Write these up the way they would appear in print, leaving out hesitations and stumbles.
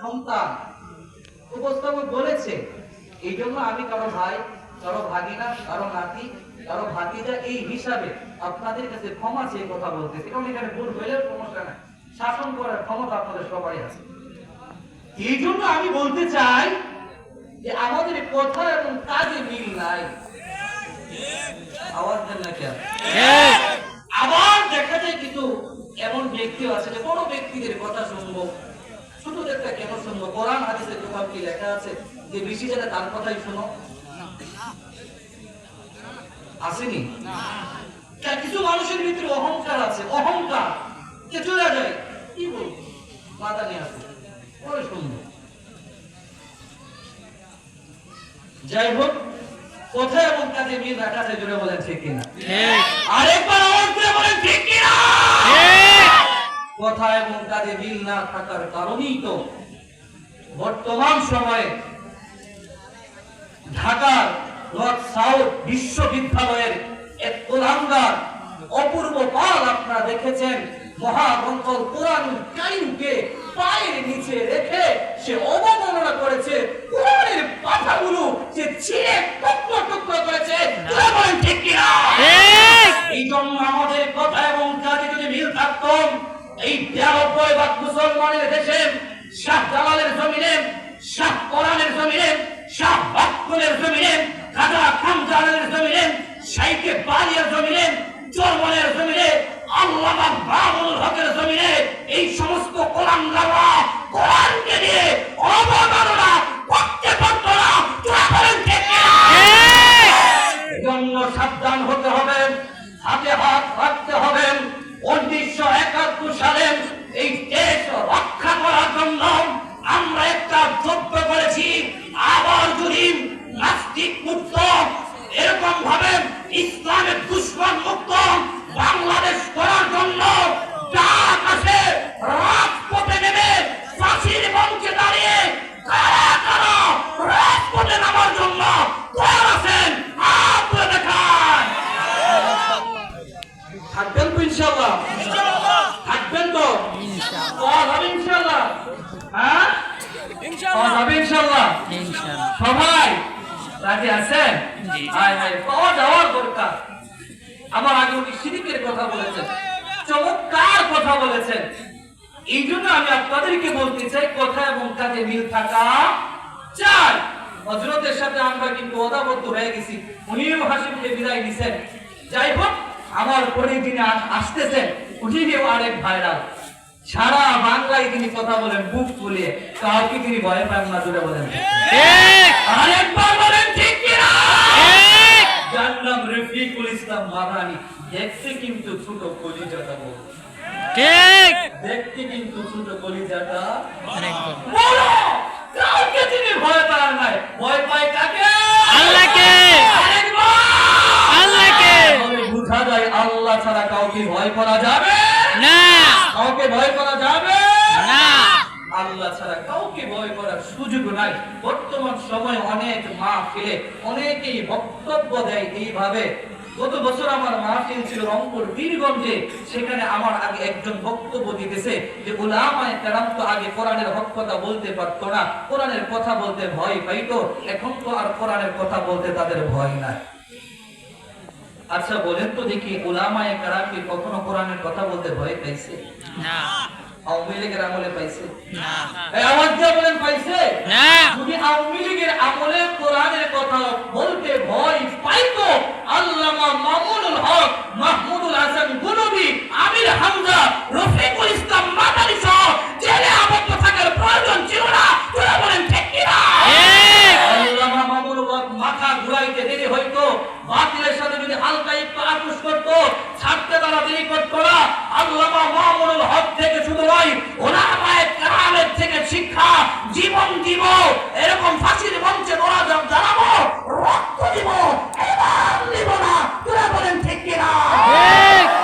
সন্তান উপস্থাপক বলেছে। এই জন্য আমি কারো ভাই, কারো ভাগিনা, কারো নাতি, কারো ভাতিজা এই হিসাবে আপনাদের কাছে ক্ষমা চেয়ে কথা বলতেছি। কারণ এখানে ভুল হইলেও সমস্যা নাই, শাসন করার ক্ষমতা আপনাদের সবারই আছে। এই জন্য আমি বলতে চাই যে আমাদের কথা এবং কাজে মিল নাই। আওয়াজ দেন না কেন? আবার দেখা যায় কিন্তু এমন ব্যক্তিও আছে যে বড় ব্যক্তিদের কথা শুনবো, ছোটদেরটা কেন শুনবো? কোরআন হাদিসে কোথাও কি লেখা আছে যে বেশি যারা তার কথাই শুনো? আসেনি? কিছু মানুষের ভিতরে অহংকার আছে, অহংকার কে চলে যায়, কি বলবো, মাথা নিয়ে আসে, পরে শুনবো। যাই হোক, কথা এবং কাজে মিল রাখা যায়, জোরে বলেন ঠিক কিনা? আরেকবার আওয়াজ করে বলেন ঠিক কিনা? কথা এবং কাজে মিল না থাকার কারণেই তো বর্তমান সময়ে ঢাকার নর্থ সাউথ বিশ্ববিদ্যালয়ের এক কুলাঙ্গার অপূর্ব পাল আপনারা দেখেছেন, মহাগ্রন্থল কোরআনুল কারীমকে পায়ের নিচে রেখে সে অবমাননা করেছে, কোরআনের পাতাগুলো সে ছিঁড়ে টুকরো টুকরো করেছে। বলেন ঠিক কিনা? এই জন্য আমাদের কথা এবং কাজে যদি মিল থাকতো, এই 93 ভাগ মুসলমানের দেশে শাহ জালালের জমিনে, শাহ কোরআনের জমিনে, শাহ বাক্কুলের জমিনে, খাজা খামজানের জমিনে, শাইখে বালিয়ার জমিনে, চরমনের জমিনে, আল্লামা মামুনুল হকের জমিনে এই সমস্ত কোরআনগাররা কোরআনকে নিয়ে অবমাননা করতে পারত না। বলেন ঠিক কিনা? এজন্য সাবধান হতে হবে, হাতে হাত রাখতে হবে। 1971 সালে এই দেশ রক্ষা করার জন্য আমরা একটা যুদ্ধ করেছি। আবার যদি নাস্তিক মুক্ত, এরকম ভাবে ইসলামের দুশমন মুক্ত বাংলাদেশ করার জন্য ডাক আসে, রাজপথে নেমে ফাঁসির মঞ্চে দাঁড়িয়ে কারা কারা রাজপথে নামার জন্য তৈরি আছেন, হাত তুলে দেখান। থাকবেন তো ইনশাআল্লাহ? থাকবেন তো ইনশাআল্লাহ? হ্যাঁ ইনশাআল্লাহ। সবাই রাজি আছেন? পাওয়া যাওয়ার দরকার। আমার আগে উনি শিরিকের কথা বলেছেন, চমৎকার কথা বলেছেন। এই জন্য আমি আপনাদেরকে বলতে চাই, কথা এবং কাজে মিল থাকা চাই। হযরতের সাথে আমরা কিন্তু ওয়াদাবদ্ধ হয়ে গেছি, উনিও হাসিমকে বিদায় দিয়েছেন। যাই হোক, আমার পরে যিনি আসতেছেন উনিও আরেক ভাইরাল, সারা বাংলায় তিনি কথা বলেন বুক ফুলিয়ে, কাউকে তিনি ভয় পান না। জোরে বলেন আরেকবার বলেন ঠিক কিনা? যার নাম রফিকুল ইসলাম মাদানী। দেখতে কিন্তু ছোট, কলিজাটা বড়। ঠিক, দেখতে কিন্তু ছোট, কলিজাটা বড়। কাউকে তিনি ভয় পান নাই। ভয় পায় কাকে? আল্লাহকে। আল্লাহকে বুঝা যায় আল্লাহ ছাড়া কাউকে ভয় করা যাবে না। কাউকে ভয় করা যাবে না। আল্লাহ ছাড়া কাউকে ভয় করার সুযোগ নাই। বর্তমান সময় অনেক মাহফিলে অনেকেই বক্তব্য দেয় এইভাবে। গত বছর আমার মাহফিল ছিল রংপুর বীরগঞ্জে, সেখানে আমার আগে একজন বক্তব্য দিতেছে যে উলামায়ে কেরাম তো আগে কোরআনের হক কথা বলতে পারতো না, কোরআনের কথা বলতে ভয় পাইতো, এখন তো আর কোরআনের কথা বলতে তাদের ভয় নাই। আচ্ছা বলেন তো দেখি, উলামায়ে কেরাম কি কখনো কোরআনের কথা বলতে ভয় পাইছে? না। আওয়ামী লীগের আমলে পাইছে? না। এই আওয়াজ দিয়ে বলেন পাইছে? না। যদি আওয়ামী লীগের আমলে কোরআনের কথা বলতে ভয় পাইতো, আল্লামা মামুনুল হক, মাহমুদুল হাসান গুনবি, আমির হামজা, রফিকুল ইসলাম মাদানী সহ জেলে আবদ্ধ থাকার প্রয়োজন ছিল না। তোরা বলেন ঠিক কিনা? আল্লামা মামুনুল হক মাথা ঘুরাইতে দেরি হইতো, বাতিলের সাথে যদি হালকা একটু আপোষ করতো, ছাড়তে তারা দেরি করতো না। আল্লামা মামুনুল হক থেকে শুধু নয়, উলামায়ে কেরামের থেকে শিক্ষা, জীবন দিব, এরকম ফাঁসির মঞ্চে তোরা দাঁড়াবো, রক্ত দিব, এবার দিব না। তোরা বলেন ঠিক কিনা?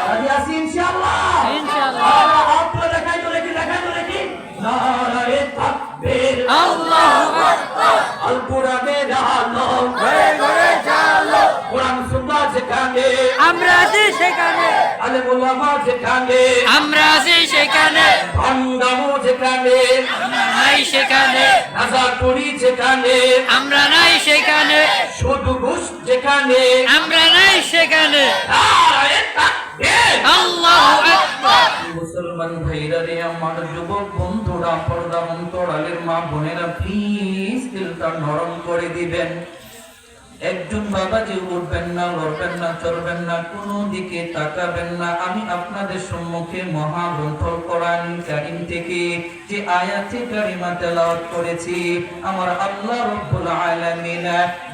রাজি আছি ইনশাআল্লাহ? ইনশাআল্লাহ। হাত তুলে দেখাই তো দেখি, দেখাই তো দেখি। নারায়ে তাকবীর, আল্লাহু আকবার, আল কোরআনের আলো ঘরে ঘরে জালো, কোরআন সুন্নাহ যেখানে আমরা আছি সেখানে, আলেম ওলামা যেখানে আমরা আছি সেখানে, ভণ্ডামো যেখানে নাই সেখানে, রাজাকুড়ি যেখানে আমরা নাই সেখানে, শুধু ঘুষ যেখানে আমরা নাই সেখানে। নারায়ে তাকবীর। আল্লাহু আকবার। মুসলমান ভাইরা রে, আমার যুবক বন্ধুরা, পর্দা অন্তরালের মা বোনেরা, প্লিজ দিলটা নরম করে দিবেন। একজন বাবাজি উঠবেন না, লড়বেন না, চলবেন না, কোনো দিকে তাকাবেন না। আমি আপনাদের সম্মুখে মহাগ্রন্থ কোরআন কারীম থেকে যে আয়াতে কারিমা তেলাওয়াত করেছি, আমার আল্লাহ রাব্বুল আলামিন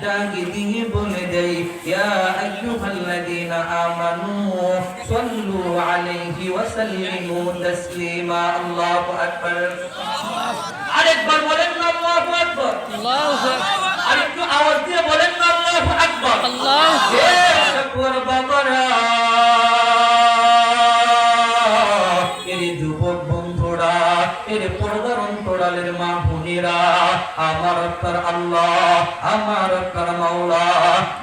ডাকি দিয়ে বলে দেই, ইয়া আইয়ুহাল্লাযীনা আমানু সাল্লু আলাইহি ওয়া সাল্লিমু তাসলিমা। আল্লাহু আকবার। আরেকবার বলেন না আল্লাহু আকবার। আল্লাহু আকবার। আরেকটু আওয়াজ দিয়ে বলেন না আল্লাহু আকবার। আল্লাহু আকবার। বাবারা, এর যুবক বন্ধুরা, এর পর্দার অন্তরালের মা বোনেরা, আমার আপনার আল্লাহ, আমার আপনার মাওলা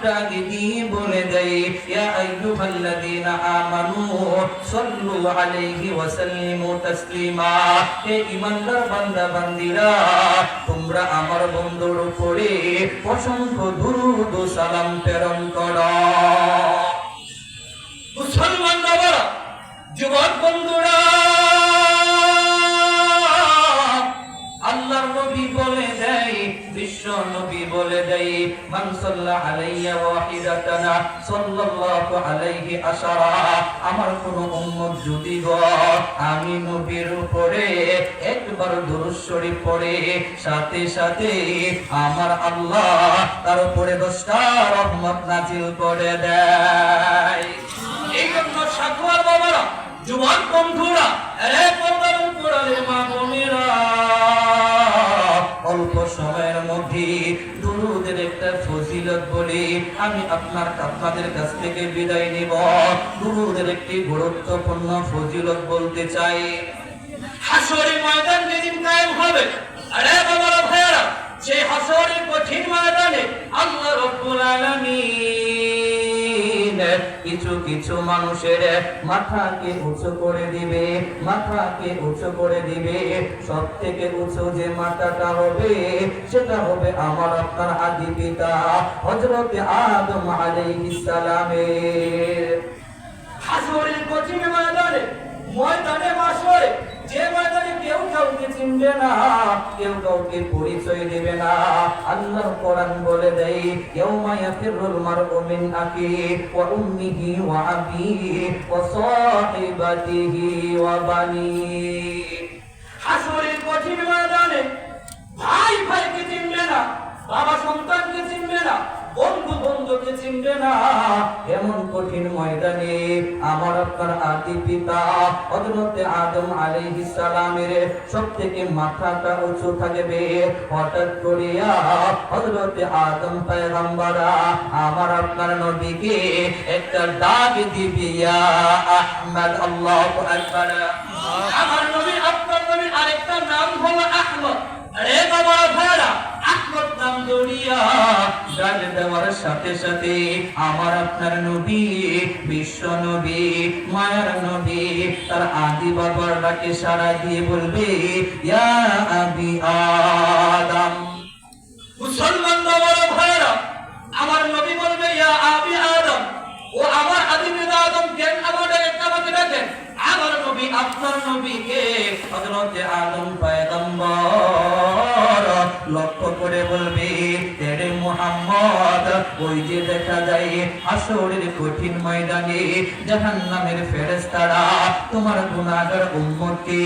ডাকি দিয়ে বলে দেয়, ইয়া আইয়ুহাল্লাযীনা আমানু সাল্লু আলাইহি ওয়া সাল্লিমু তাসলিমা। হে ঈমানদার বান্দা বান্দীরা, তোমরা আমার বন্ধুর উপরে অসংখ্য দুরূদ ও সালাম প্রেরণ করো। মুসলমান বাবারা, যুবক বন্ধুরা, আল্লাহর নবী বলে দেয়, বিশ্ব নবী বলে দেয়, মান সাল্লা আলাইয়া ওয়াহিদাতান সাল্লাল্লাহু আলাইহি আশারা। আমার কোন উম্মত যদি গো আমি নবীর উপরে একবার দুরূদ শরীফ পড়ে, সাথে সাথে আমার আল্লাহ তার উপরে 10টা রহমত নাজিল করে দেয়। এই জন্য সাধুয়ার বাবারা, যুবক বন্ধুরা, আরে পর্দার অন্তরালের মা বোনেরা, অল্প সময়ের মধ্যে দুরূদের একটা ফজিলত বলি আমি আপনাদের কাছ থেকে বিদায় নিব। দুরূদের একটি গুরুত্বপূর্ণ ফজিলত বলতে চাই। হাশরের ময়দান যেদিন কায়েম হবে, আরে বাবারা ভাইয়ারা, সেই হাশরের কঠিন ময়দানে আল্লাহ রাব্বুল আলামিন কিছু কিছু মানুষের মাথাকে উঁচু করে দিবে, মাথাকে উঁচু করে দিবে। সব থেকে উঁচু যে মাথাটা হবে, সেটা হবে আমার আপনার আদি পিতা হযরত আদম আলাইহিস সালামের। হাশরের কঠিন ময়দানে, ময়দানে মাশরে, যে ময়দানে কেউ কাউকে চিনবে না, কেউ কাউকে পরিচয় দেবে না। আল্লাহর কোরআন বলে দেয়, ইয়াউমা ইয়াফিরুল মারউ মিন আখিহি ওয়া উম্মিহি ওয়া আবিহি ওয়া সাহিবাতিহি ওয়া বানিহি। হাশরের কঠিন ময়দানে ভাই ভাইকে চিনবে না, বাবা সন্তানকে চিনবে না, বন্ধু বন্ধুকে চিনবে না। এমন কঠিন ময়দানে আমার আপনার আদি পিতা হযরত আদম আলাইহিস সালামের সবথেকে মাথাটা উঁচু থাকবে। হঠাৎ করিয়া হযরত আদম পয়গম্বর আমার আপনার নবীকে একটা ডাক দিবে, ইয়া আহমদ। আল্লাহু আকবার। আমার নবী, আপনার নবীর আরেকটা নাম হলো আহমদ। আরে বাবা ভাইরা, আহমদ নাম জড়িয়া ডাক দেওয়ার সাথে সাথে আমার আপনার নবী, বিশ্ব নবী, মায়ার নবী, তার আদি বাবার ডাকে সাড়া দিয়ে বলবে, ইয়া আবি আদম। মুসলমান বাবার ভাইরা, আমার নবী বলবে, ইয়া আবি আদম, ও আমার আদি পিতা আদম, কেন আমাকে ডাকেন? আমার নবী, আপনার নবীকে হযরত আদম পয়গম্বর লক্ষ্য করে বলবে, তেরে মুহাম্মদ, ওই যে দেখা যায় হাশরের কঠিন ময়দানে জাহান্নামের ফেরেশতারা তোমার গুনাহগার উম্মতকে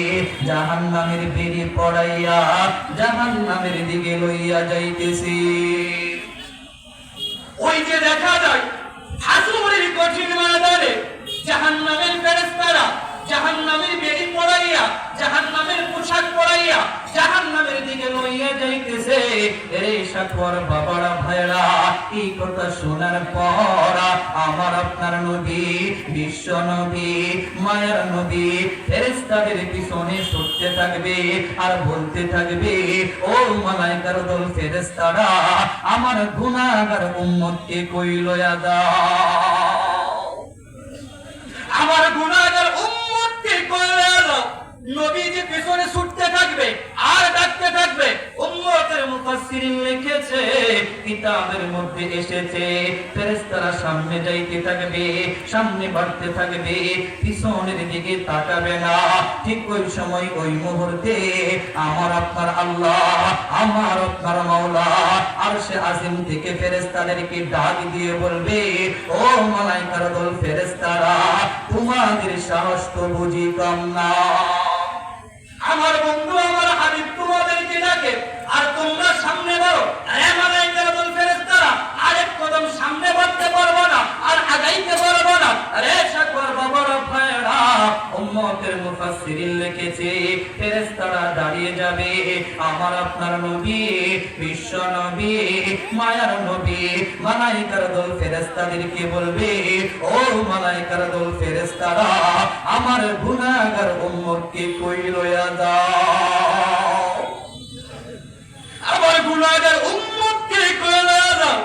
জাহান্নামের বেড়ি পড়াইয়া জাহান্নামের দিকে লইয়া যাইতেছে। ওই যে দেখা যায় হাশরের কঠিন ময়দানে জাহান্নামের ফেরেশতারা জাহান্নামের বেড়ি পড়াইয়া, জাহান্নামের পোশাক পরাইয়া জাহান্নামের দিকে লইয়া যাইতেছে। এই সাকওয়ার বাবারা ভাইরা, এই কথা শোনার পর আমার আপনার নবী, বিশ্ব নবী, মায়ার নবী ফেরেশতাদের পিছনে ছুটতে থাকবে আর বলতে থাকবে, ও মালায়েকার দল ফেরেশতারা, আমার গুনাহগার উম্মতকে কই লইয়া দাও, আমার গুনাহগার উম্মতকে কই লইয়া দাও। নবী যে পিছনে ছুটতে থাকবে আর ডাকতে মুফাসসিরিন লিখেছে, কিতাবের মধ্যে এসেছে ফেরেশতারা সামনে যাইতে থাকবে, সামনে বাড়তে থাকবে, পিছনের দিকে তাকাবে না। ঠিক ওই সময় ওই মুহূর্তে আমার আপনার আল্লাহ, আমার আপনার মাওলা আরশে আজিম থেকে ফেরেশতাদেরকে ডাক দিয়ে বলবে, ও মালায়েকার দল ফেরেশতারা, তোমাদের সাহস তো বুঝি কম না। আমার বন্ধু আমার হাবিব তোমাদেরকে ডাকে, আর তোমরা সামনে বাড়ো। আরে মালায়েকার দল ফেরেশতারা আরেক কদম সামনে বাড়তে পারবো না, আর আগাইতে পারবো না। আরে সাকবার বাবার ভাইরা, উম্মতের মুফাসসিরিন লিখেছে ফেরেশতারা দাঁড়িয়ে যাবে, আমার আপনার নবী, বিশ্ব নবী, মায়ার নবী মালায়েকার দল ফেরেশতাদেরকে বলবে, ও মালায়েকার দল ফেরেশতারা, আমার গুনাহগার উম্মতকে কই লইয়া দাও, আমার গুনাহগার উম্মতকে কই লইয়া দাও।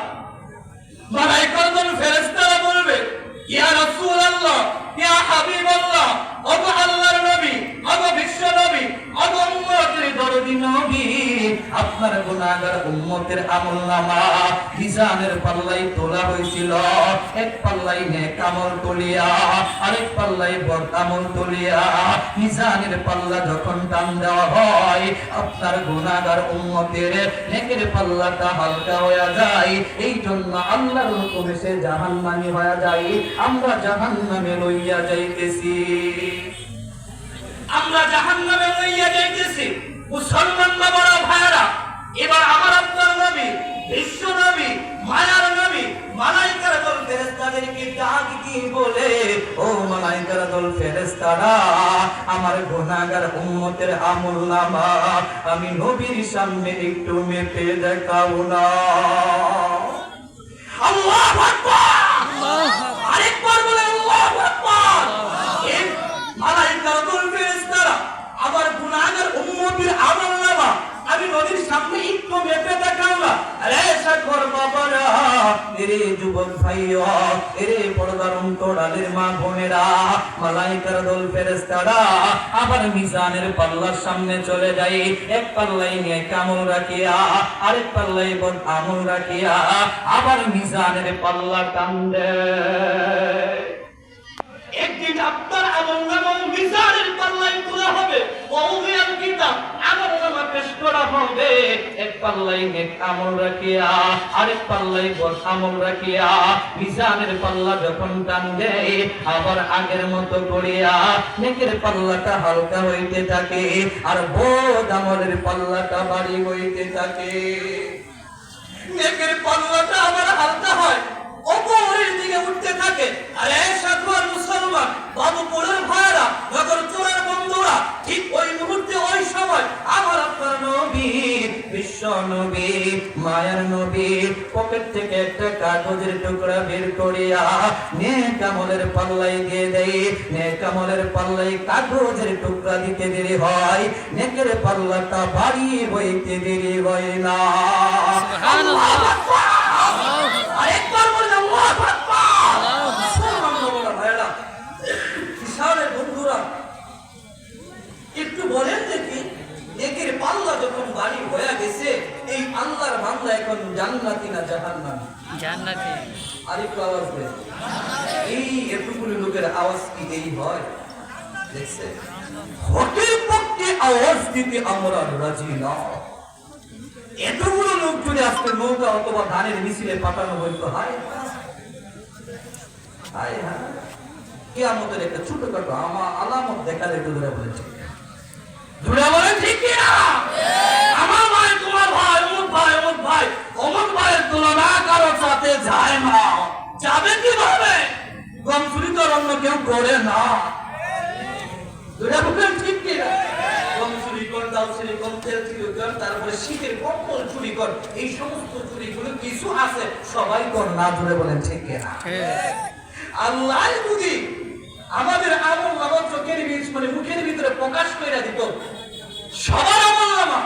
মালায়েকার দল ফেরেশতারা বলবে, ইয়া রাসূলুল্লাহ, ইয়া হাবিবাল্লাহ, ওগো আল্লাহর নবী, ওগো বিশ্ব নবী, ওগো উম্মতের দরদি নবী, আপনার গুনাহগার উম্মতের আমলনামা মিজানের পাল্লাই তোলা হয়েছিল। এক পাল্লাই নেক আমল তুলিয়া, আরেক পাল্লাই বদ আমল তুলিয়া মিজানের পাল্লা যখন টান দেওয়া হয়, আপনার গুনাহগার উম্মতের নেকের পাল্লাটা হালকা হয়ে যায়। এই জন্য আল্লাহর হুকুমে সে জাহান্নামী হয়ে যায়। আমরা জাহান্নামে লইয়া যাইতেছি, আমরা জাহান্নামে লইয়া যাইতেছি। মুসলমান বাবারা ভাইরা, এবার আমার আপনার নবী, বিশ্ব নবী, মায়ার নবী মালায়েকার দল ফেরেশতাদেরকে ডাক দিয়ে বলে, ও মালায়েকার দল ফেরেশতারা, আমার গুনাহগার উম্মতের আমলনামা আমি নবীর সামনে একটু মেপে দেখাও না। আল্লাহু আকবার, আরেকবার বলে আল্লাহু আকবার। এই মালায়েকার দল ফেরেশতারা আমার গুনাহগার উম্মতের আমলনামা আমি নবীর সামনে একটু মেপে দেখাও না। আরে সাকর বাবারা, এরে যুবক ভাইয়া, এরে পর্দার অন্তরালের মা বোনেরা, মালায়েকার দল ফেরেশতারা আবার মিজানের পাল্লার সামনে চলে যায়। এক পাল্লাই নেক আমল রাখিয়া, আরেক পাল্লাই বদ আমল রাখিয়া আবার মিজানের পাল্লা টান দেয়। একদিন আপনার আমলনামা মিজানের পাল্লায় তোলা হবে, ওয়াউদিয়াল কিতাব আমলনামা পেশ করা হবে। এক পাল্লাই নেক আমল রাখিয়া, আরেক পাল্লাই বদ আমল রাখিয়া মিজানের পাল্লা যখন টান দেয়, আবার আগের মতো করিয়া নেকের পাল্লাটা হালকা হইতে থাকে, আর বদ আমলের পাল্লাটা ভারী হইতে থাকে। নেকের পাল্লাটা আবার হালকা হয়, উপরের দিকে উঠতে থাকে। আরে সাধুয়ার মুসলমান বাবুপুরের ভাইরা, নগর চোরের বন্ধুরা, ঠিক ওই মুহূর্তে ওই সময় আমার আপনার নবী, বিশ্ব নবী, মায়ার নবী পকেট থেকে একটা কাগজের টুকরা বের করিয়া নেক আমলের পাল্লাই দিয়ে দেয়। নেক আমলের পাল্লাই কাগজের টুকরা দিতে দেরি হয়, নেকের পাল্লাটা ভারী হইতে দেরি হয় না। আল্লাহু আকবার, আরেকবার বলে আল্লাহু আকবার। মুসলমান বাবারা ভাইরা, কিশোরের বন্ধুরা, একটু বলেন দেখি, নেকের পাল্লা যখন ভারী হয়ে গেছে, এই আল্লাহর বান্দা এখন জান্নাতি না জাহান্নামী? জান্নাতি। আরেকটু আওয়াজ দেন। এই এতগুলো লোকের আওয়াজ কি এই হয়? দেখছেন, হকের পক্ষে আওয়াজ দিতে আমরা রাজি না। এতগুলো লোক যদি আজকে নৌকা অথবা ধানের মিছিলে পাঠানো হইতো, হায় হায় হায়, কিয়ামতের একটা ছোটখাটো আলামত দেখালে একটু ধরে বলে ঠিক, ধরে বলে ঠিক না? আমার ভাই, তোমার ভাই, অমুক ভাই, অমুক ভাই, অমুক ভাইয়ের তুলনা কারো সাথে যায় না। যাবে কিভাবে? কম চুরি তো অন্য কেউ করে না। ধরে বলেন ঠিক কিনা? কম চুরি কর, দাও চুরি কর, তেল চুরি কর, তারপরে শীতের কম্বল চুরি কর, এই সমস্ত চুরিগুলো কিছু আছে, সবাই কর না। ধরে বলেন ঠিক কিনা? আল্লাহ যদি আমাদের আমলনামা চোখের মানে মুখের ভিতরে প্রকাশ করে দিত, সবার আমলনামা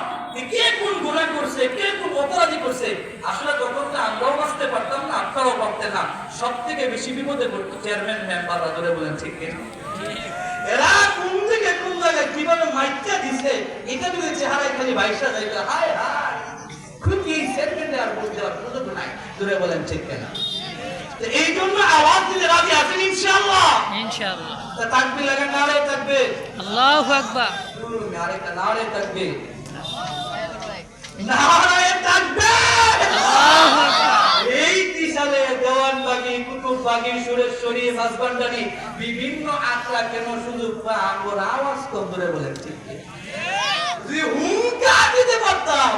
কে কোন গুনাহ করছে, কে কোন অপরাধী করছে, আসলে তখন তো আমরাও বাঁচতে পারতাম না, আপনারাও পারতেন না। সব থেকে বেশি বিপদে পড়তো চেয়ারম্যান মেম্বাররা। ধরে বলেন ঠিক কিনা? এরা কোন থেকে কোন জায়গায় কিভাবে মাইকা দিছে, এটা যদি চেহারায় খালি বাইশা যাইবে, হায় হায় খুকি জোরে বলেন ঠিক কিনা? তো এই জন্য আওয়াজ দিতে রাজি আছেন ইনশাআল্লাহ? ইনশাআল্লাহ। তা তাকবীর লাগান, নারে তাকবীর। আল্লাহু আকবার। আরেকটা নারে তাকবীর, নারে তাকবীর। আল্লাহু আকবার। এই ত্রিশালে দেওয়ানবাগী, কুতুববাগী, সুরেশ্বরী, মাঝবান্ডারি বিভিন্ন আখড়া কেন শুধু আঙ্গুর আওয়াজ কম ধরে বলেন ঠিক কি? যদি হুঙ্কার দিতে পারতাম,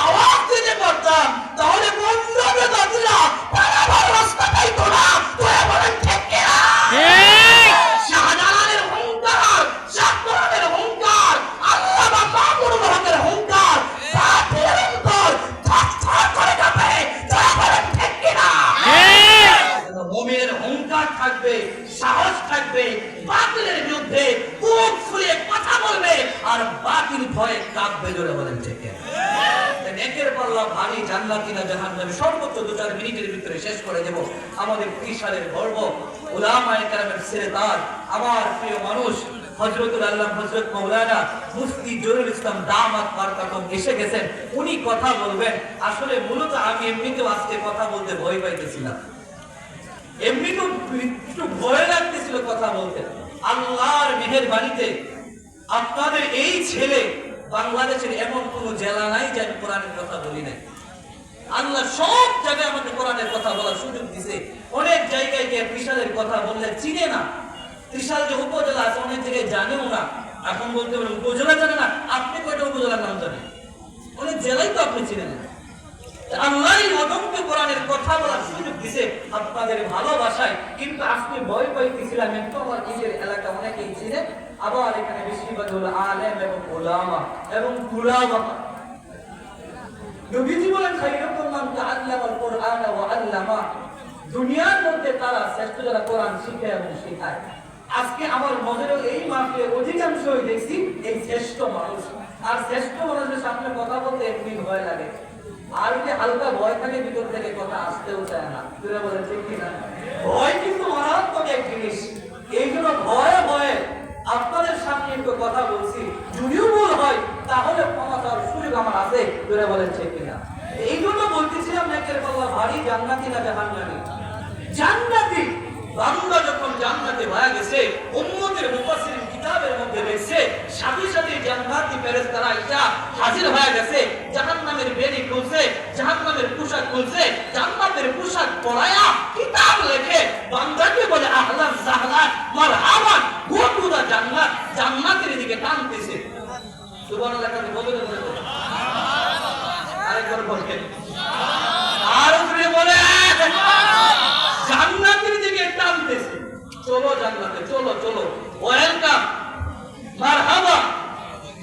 আওয়াজ দিতে পারতাম, তাহলে বন্ধ বেদাতিরা পারাবার রাস্তা পাইতো না। তোরা বলেন ঠিক কিনা? শাহজালালের হুঙ্কার, শাহজালালের হুঙ্কার, আল্লামা মামুনুল হকের হুঙ্কার, বাতিলের অন্তর থরথর করে কাঁপে। তোরা বলেন ঠিক কিনা? মুমিনের হুঙ্কার থাকবে, সাহস থাকবে, বাতিলের বিরুদ্ধে বুক ফুলিয়ে কথা বলবে, আর বাতিল ভয়ে কাঁপবে। জোরে বলেন ঠিক কিনা? নেকের পাল্লা ভারী, জান্নাতি না জাহান্নামী, সর্বোচ্চ 2-4 মিনিটের ভিতরে শেষ করে দেব। আমাদের ত্রিশালের গর্ব, উলামায়ে কেরামের সেরেতাজ, আমার প্রিয় মানুষ হযরতুল আল্লাহ হযরত মাওলানা মুফতি জহুরুল ইসলাম দামাত বারকাতুম এসে গেছেন। উনি কথা বলবেন। আসলে মূলত আমি এমনিতেও আজকে কথা বলতে ভয় পাইতেছিলাম, এমনিতেও একটু ভয় লাগতেছিল কথা বলতে। আল্লাহর মেহেরবানিতে আপনাদের এই ছেলে, বাংলাদেশের এমন কোন জেলা নাই যে আমি কোরআনের কথা বলি নাই। আল্লাহ সব জায়গায় আমাকে কোরআনের কথা বলার সুযোগ দিছে। অনেক জায়গায় গিয়ে ত্রিশালের কথা বললে চিনে না। ত্রিশাল যে উপজেলা আছে অনেক জায়গায় জানেও না। এখন বলতে পারেন উপজেলা জানে না, আপনি কয়টা উপজেলার নাম জানেন? অনেক জেলাই তো আপনি চিনেন না। আল্লাহ অদম্য কোরআনের কথা বলার সুযোগ দিছে আপনাদের ভালোবাসায়। কিন্তু আজকে ভয় পাইতেছিলাম, একটু আমার নিজের এলাকা অনেকেই চিনে, আবার এখানে বেশিরভাগ হলো আলেম এবং উলামা এবং তুলামা। নবীজি বলেন খায়রুকুম মান তাআল্লামাল কুরআনা ওয়া আল্লামা। দুনিয়ার মধ্যে তারা শ্রেষ্ঠ যারা কোরআন শিখে এবং শেখায়। আজকে আমার নজরে এই মাহফিলে অধিকাংশই দেখছি এই শ্রেষ্ঠ মানুষ। আর শ্রেষ্ঠ মানুষের সামনে কথা বলতে এমনি ভয় লাগে, আর যে হালকা ভয় থাকে ভিতর থেকে কথা আসতেও চায় না। তুই বলে ঠিক কিনা? ভয় কিন্তু মারাত্মক এক জিনিস। এই জন্য ভয়ে ভয়ে আপনাদের সামনে একটু কথা বলছি। যদিও ভুল হয় তাহলে ক্ষমা চাওয়ার সুযোগ আমার আছে। তুই বলেন ঠিক কিনা? এই জন্য বলতেছিলাম নেকের পাল্লা ভারী, জান্নাতি না জাহান্নামী? জান্নাতি বান্দা যখন জান্নাতে হয়ে গেছে, উম্মতের মুফাসসিরিন কিতাবের মধ্যে লেখছে সাথে সাথে জান্নাতি ফেরেশতারা আইসা হাজির হয়ে গেছে, জাহান্নামের বেড়ি খুলছে, জাহান্নামের পোশাক খুলছে, জান্নাতের পোশাক পরায়া কিতাব লেখে বান্দাকে বলে আহলান সাহলান মারহাবান, গো টু দা জান্নাত। জান্নাতের দিকে টানতেছে। সুবহানাল্লাহ, কাছে বলে আরেকবার বলেন, আর উপরে বলে জান্নাতের দিকে টানতেছে। চলো জান্নাতে, চলো চলো, ওয়েলকাম, মারহাবা,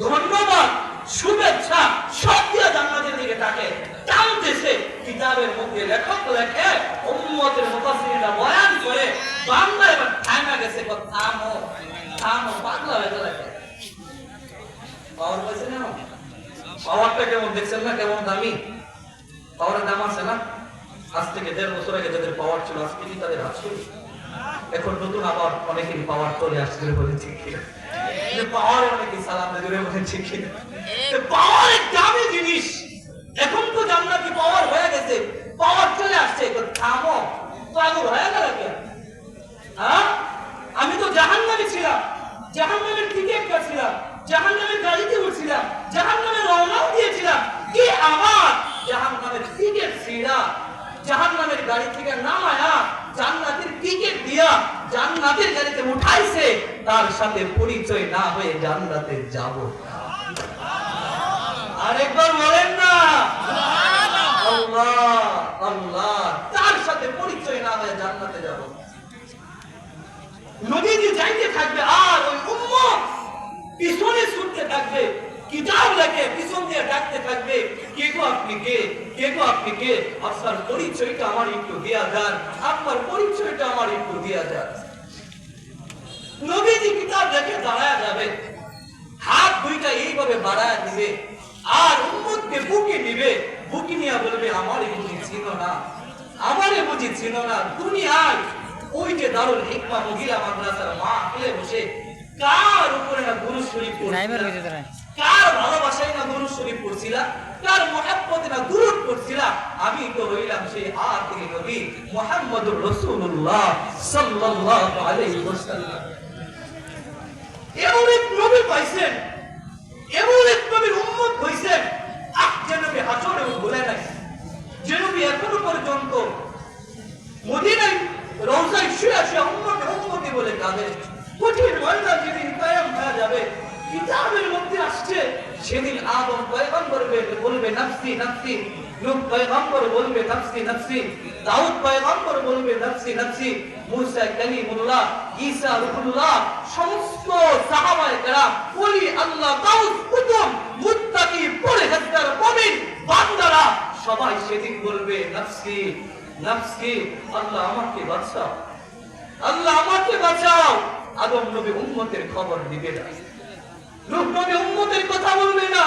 ধন্যবাদ, শুভেচ্ছা সব দিয়ে জান্নাতের দিকে ডাকে, টানতেছে। কিতাবের মধ্যে লেখক লেখে, উম্মতের মুফাসসিরিনরা বয়ান করে, বান্দা এবার থামা গেছে। থামো থামো, পাগলা হয়ে গেল। পাওয়ার পাইছে না? পাওয়ারটা কেমন দেখছেন না? কেমন দামি পাওয়ারের দাম আছে না? আজ থেকে 1.5 বছর আগে যাদের পাওয়ার ছিল আজকে কি তাদের আছে? এখন নতুন আবার অনেকেরই পাওয়ার চলে আসছে। বলে ঠিক কিনা? পাওয়ার অনেকেই সালাম দেবে, বলে ঠিক কিনা? পাওয়ার এক দামি জিনিস। এখন তো জান্নাতি পাওয়ার হয়ে গেছে, পাওয়ার চলে আসছে। থামো, পাগল হয়ে গেল কেন? হ্যাঁ, আমি তো জাহান্নামী ছিলাম, জাহান্নামের টিকিট কাটছিলাম, জাহান্নামের গাড়িতে উঠছিলাম, জাহান্নামের রওনাও দিয়েছিলাম। কি আমার জাহান্নামের টিকিট ছিলা, জাহান্নামের গাড়ি থেকে নামায়া জান্নাতের টিকিট দিয়া জান্নাতের গাড়িতে উঠাইছে, তার সাথে পরিচয় না হয়ে জান্নাতে যাব? আরেকবার বলেন না আল্লাহ আল্লাহ। তার সাথে পরিচয় না হয়ে জান্নাতে যাব? নবীজি যাইতে থাকবে আর ওই উম্মত পিছনে ছুটতে থাকবে, কিতাব লেখে পিছন দিয়ে ডাকতে থাকবে, কে গো আপনি কে, কে গো আপনি কে, আপনার পরিচয়টা আমার একটু দেয়া যান, আপনার পরিচয়টা আমার একটু দেয়া যান। নবীজি কিতাব লেখে দাঁড়ায় যাবে, হাত দুইটা এইভাবে বাড়ায় দিবে, আর উম্মতকে বুকে নিবে, বুকে নিয়ে বলবে আমারে বুঝি ছিল না, আমারে বুঝি ছিল না। দুনিয়ায় ওই যে দারুল হিকমা মহিলা মাদ্রাসার মা বসে কার উপরে না গুরু শরীফ কার ভালোবাসায় না দুরূদ শরীফ পড়ছিলা, কার মুহাব্বতে না দুরূদ পড়ছিলা? আমি তো হইলাম সেই আখিরি নবী মুহাম্মদুর রাসূলুল্লাহ সাল্লাল্লাহু আলাইহি ওয়াসাল্লাম। এমন এক নবী পাইছেন, এমন এক নবীর উম্মত হইছেন, যে নবী হাসরেও ভুলে নাই, যে নবী এখনো পর্যন্ত মদিনায় রওজায় শুয়ে শুয়ে উম্মতি বলে কাঁদে। কঠিন ময়দান যেদিন কায়েম হয়ে যাবে, কিতাবের মধ্যে আসছে, সেদিন আদম পয়গম্বর বলবে নাফসি নাফসি, নূহ পয়গম্বর বলবে নাফসি নাফসি, দাউদ পয়গম্বর বলবে নাফসি নাফসি, মুসা কালিমুল্লাহ, ঈসা রূহুল্লাহ, সমস্ত সাহাবায়ে কেরাম, ওলি আল্লাহ, গাউস, কুতুব, মুত্তাকি, পরহেজগার, মুমিন বান্দারা সবাই সেদিন বলবে নাফসি নাফসি, আল্লাহ আমাকে বাঁচাও, আল্লাহ আমাকে বাঁচাও। আদম নবী উম্মতের খবর দিবে না, নূহ নবী উম্মতের কথা বলবে না,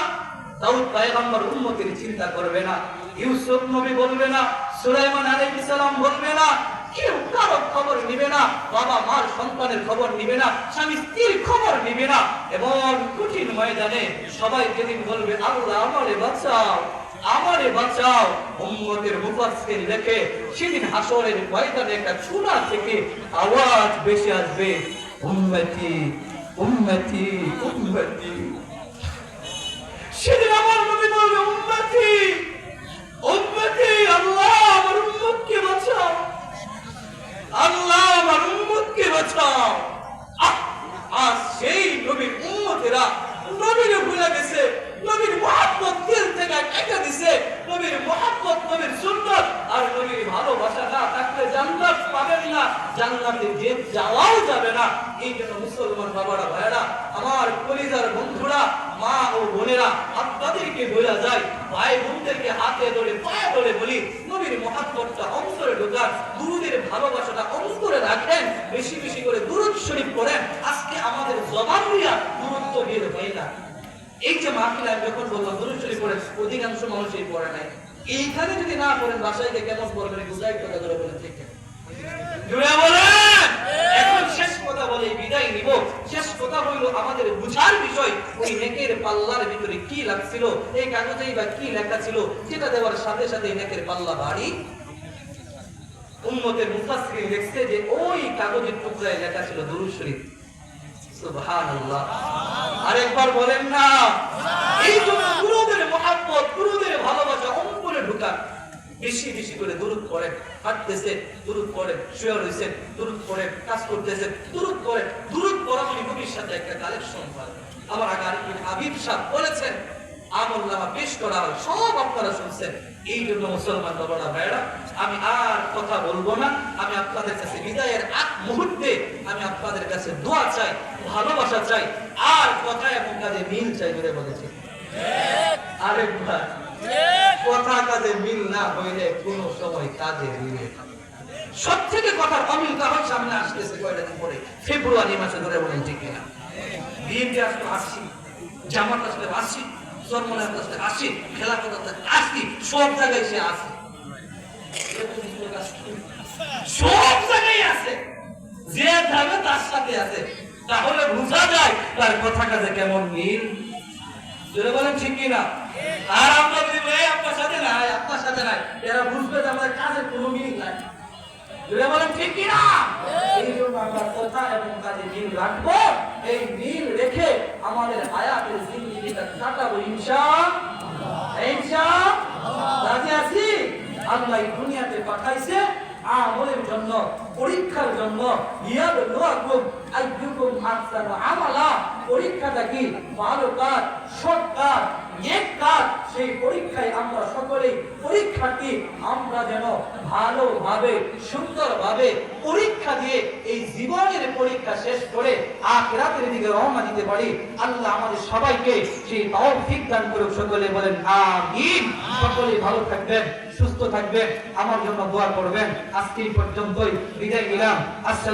দাউদ পয়গম্বর উম্মতের চিন্তা করবে না, ইউসুফ নবী বলবে না, সুলাইমান আলাইহিস সালাম বলবে না, কেউ কারো খবর নিবে না, বাবা মার সন্তানের খবর নিবে না, স্বামী স্ত্রীর খবর নিবে না। এবং কঠিন ময়দানে সবাই যেদিন বলবে আল্লাহ আমারে বাঁচাও, আমারে বাঁচাও, উম্মতের মুফাসসির লেখে সেদিন হাসরের ময়দানে একটা চূড়া থেকে আওয়াজ ভেসে আসবে, উম্মতি উম্মতি উম্মতি। সেদিন আমার নবী বলবে উম্মতি উম্মতি, আল্লাহ আমার উম্মতকে বাঁচাও, আল্লাহ আমার উম্মতকে বাঁচাও। আজ সেই নবীর উম্মতেরা নবীরে ভুলে গেছে, নবীর মুহাব্বত দিল থেকে কেটে দিছে, নবীর মুহাব্বত, নবীর সুন্নাত আর নবীর ভালোবাসা না থাকলে জান্নাত পাবেন না, জান্নাতে যে যাওয়াও যাবে না। এই জন্য মুসলমান বাবারা, ভাইরা আমার, কলিজার বন্ধুরা, মা ও বোনেরা, আপনাদেরকে বলা যায়, ভাই বোনদেরকে হাতে ধরে পায়ে ধরে বলি, নবীর মুহাব্বতটা অন্তরে ঢোকান, দুরূদের ভালোবাসাটা অন্তরে রাখেন, বেশি বেশি করে দুরূদ শরীফ পড়েন। আজকে আমাদের জবান দিয়া দুরূদ তো বের হয় না। এই যে মাহফিলে আমি যখন বললাম দুরূদ শরীফ পড়েন, অধিকাংশ মানুষই পড়ে নাই। এইখানে যদি না পড়েন বাসায় গিয়ে কেমন পড়বেন? বুঝাই কথা ধরে বলেন, ঠিক না? জুড়ে বলেন। এখন শেষ কথা বলে বিদায় নিব। শেষ কথা হইল আমাদের বুঝার বিষয়, ওই নেকের পাল্লার ভিতরে কি লাগছিল, এই কাগজেই বা কি লেখা ছিল, যেটা দেওয়ার সাথে সাথে নেকের পাল্লা ভারী। উম্মতের মুফাসসির লিখছে যে ওই কাগজের টুকরায় লেখা ছিল দুরূদ শরীফ। সুবহানাল্লাহ, আরেকবার বলেন না। এই জন্য দুরূদের মুহাব্বত, দুরূদের ভালোবাসা অন্তরে ঢুকান, বেশি বেশি করে দুরূদ পড়েন, হাঁটতেছে দুরূদ পড়েন, শুয়ে রয়েছেন দুরূদ পড়েন, কাজ করতেছেন দুরূদ পড়েন। দুরূদ পড়া মানে নবীর সাথে একটা কালেকশন হয়। আমার আগে আরেকজন হাবিব সাহেব বলেছেন, আমলনামা পেশ করা হয়, সব আপনারা শুনছেন। এই জন্য মুসলমান বাবারা, ভাইরা, আমি আর কথা বলবো না। আমি আপনাদের কাছে বিদায়ের আগ মুহূর্তে আমি আপনাদের কাছে দোয়া চাই, ভালোবাসা চাই, আর কথা এবং কাজে মিল চাই বলে বলেছি। আরেকবার, কথা কাজে মিল না হইলে কোন সময় কাজে মিলে। সব থেকে কথার অমিল কারণ সামনে আসতেছে কয়টা দিন পরে, ফেব্রুয়ারি মাসে ধরে বলেন, ঠিক কিনা? বিএনপি আসলে 80, জামাত আসলে 80, সরমনের আসলে 80, খেলাফত আসলে 80, সব জায়গায় সে আছে, সব জায়গায় আছে, যে যাবে তার সাথে আছে। তাহলে বোঝা যায় তার কথা কাজে কেমন মিল। জোরে বলেন, ঠিক কিনা? আর আমরা যদি আপনার সাথে নাই, আপনার সাথে নাই, এরা বুঝবে যে আমাদের কাজের কোনো মিল নাই। জোরে বলেন, ঠিক কিনা? এই জন্য আমরা কথা এবং কাজে মিল রাখবো। এই মিল রেখে আমাদের হায়াতের জিন্দেগিটা কাটাবো ইনশাআল্লাহ। ইনশাআল্লাহ রাজি আছি? আল্লাহ দুনিয়াতে পাঠাইছে আমলের জন্য, পরীক্ষার জন্য। ইয়াবলুয়াকুম আইয়ুকুম আহসানু আমালা। পরীক্ষাটা কি? ভালো কাজ, সৎ কাজ, নেক কাজ। সেই পরীক্ষায় আমরা সকলেই পরীক্ষার্থী। আমরা যেন ভালোভাবে, সুন্দরভাবে পরীক্ষা দিয়ে এই জীবনের পরীক্ষা শেষ করে আখিরাতের দিকে রওনা দিতে পারি। আল্লাহ আমাদের সবাইকে সেই তৌফিক দান করুক। সকলে বলেন আমিন। সকলে ভালো থাকবেন, সুস্থ থাকবেন, আমার জন্য দোয়া করবেন। আজকে এই পর্যন্তই, বিদায় নিলাম। আসসালাম।